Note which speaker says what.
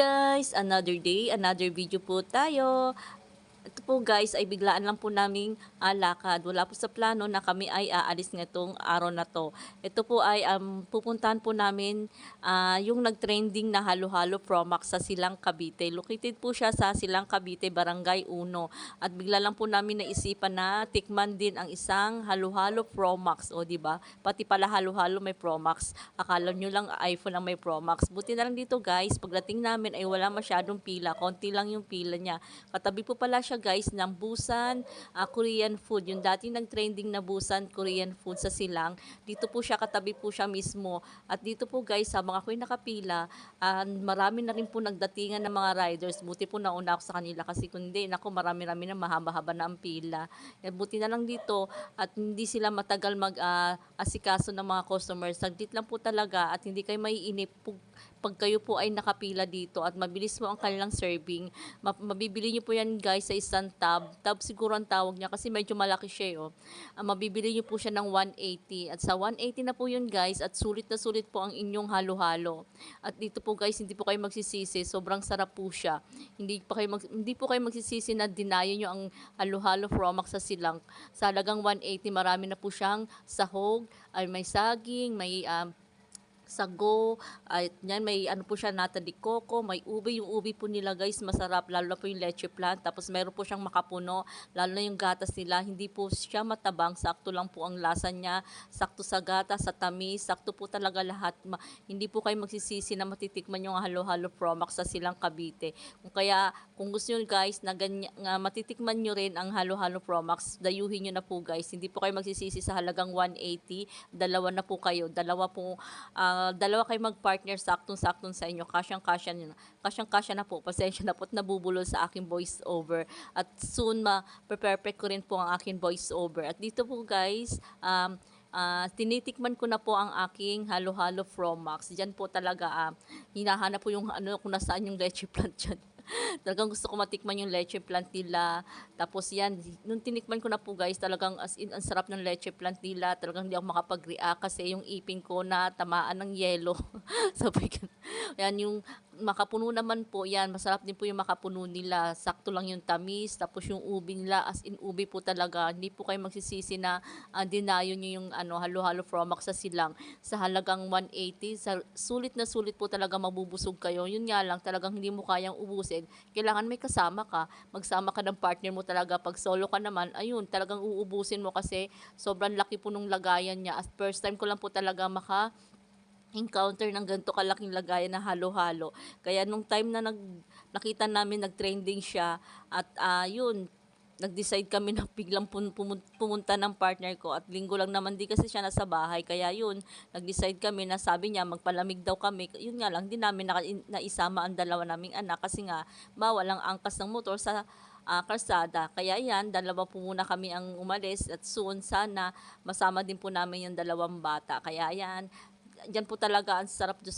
Speaker 1: Guys, another day, another video po tayo. Ito po guys ay biglaan lang po naming lakad. Wala po sa plano na kami ay aalis nitong araw na to. Ito po ay pupuntahan po namin yung nag-trending na halo-halo Promax sa Silang Cavite. Located po siya sa Silang Cavite, Barangay 1. At bigla lang po namin naisipan na tikman din ang isang halo-halo Promax. O di ba? Pati pala halo-halo may Promax. Akala nyo lang iPhone ang may Promax. Buti na lang dito guys, pagdating namin ay wala masyadong pila. Konti lang yung pila niya. Katabi po pala siya guys ng Busan Korean food. Yung dating nag-trending na Busan Korean food sa Silang. Dito po siya, katabi po siya mismo. At dito po guys, sa mga ako'y nakapila, marami na rin po nagdatingan ng mga riders. Buti po nauna ako sa kanila kasi kundi, naku, marami-rami na mahaba-haba na ang pila. Buti na lang dito at hindi sila matagal mag-asikaso ng mga customers. Saglit lang po talaga at hindi kayo maiinip pag kayo po ay nakapila dito at mabilis po ang kanilang serving. Mabibili nyo po yan guys sa isang tab. Tab siguro ang tawag niya kasi medyo malaki siya. Oh. Mabibili nyo po siya ng 180. At sa 180 na po yun guys at sulit na sulit po ang inyong halo-halo. At dito po guys, hindi po kayo magsisisi. Sobrang sarap po siya. Hindi po kayo magsisisi na dinayo nyo ang halo-halo Promax sa Silang. Sa halagang 180, marami na po siyang sahog, ay may saging, may sago, at yan may ano po siya, nata de coco, may ube, yung ube po nila guys masarap, lalo na po yung leche plan, tapos meron po siyang makapuno, lalo na yung gatas nila, hindi po siya matabang, sakto lang po ang lasa niya, sakto sa gatas, sa tamis, sakto po talaga lahat, hindi po kayo magsisisi na matitikman yung halo-halo Promax sa Silang Cavite. Kung gusto nyo guys na matitikman nyo rin ang halo-halo Promax, dayuhin nyo na po guys, hindi po kayo magsisisi sa halagang 180, dalawa na po kayo, dalawa kayo mag-partner, saktong-saktong sa inyo, kasyang-kasya na po, pasensya na po at nabubulol sa aking voice over, at soon ma-perfect ko rin po ang aking voice over. At dito po guys, tinitikman ko na po ang aking halo-halo Promax. Diyan po talaga, hinahanap po yung ano, kung nasaan yung leche plant dyan. Talagang gusto ko matikman yung leche plant nila. Tapos yan, nung tinikman ko na po guys, talagang as in, ang sarap ng leche plant nila. Talagang hindi ako makapag-react kasi yung ipin ko na tamaan ng yelo. Sabi ko, yan yung makapuno naman po yan. Masarap din po yung makapuno nila. Sakto lang yung tamis. Tapos yung ubi nila, as in ubi po talaga. Hindi po kayo magsisisi na dinayo nyo yung halo-halo Promax sa Silang. Sa halagang 180, sulit na sulit po talaga mabubusog kayo. Yun nga lang, talagang hindi mo kayang ubusin. Kailangan may kasama ka. Magsama ka ng partner mo talaga. Pag solo ka naman, ayun, talagang uubusin mo kasi sobrang laki po nung lagayan niya. At first time ko lang po talaga encounter ng ganito kalaking lagayan na halo-halo. Kaya nung time na nakita namin nag-trending siya at yun, nag-decide kami na biglang pumunta ng partner ko at linggo lang naman di kasi siya nasa bahay. Kaya yun, nag-decide kami na sabi niya magpalamig daw kami. Yun nga lang, di namin naisama ang dalawa naming anak kasi nga bawal ang angkas ng motor sa kalsada. Kaya yan, dalawa po muna kami ang umalis at soon sana masama din po namin yung dalawang bata. Kaya yan, diyan po talaga ang sarap, Diyos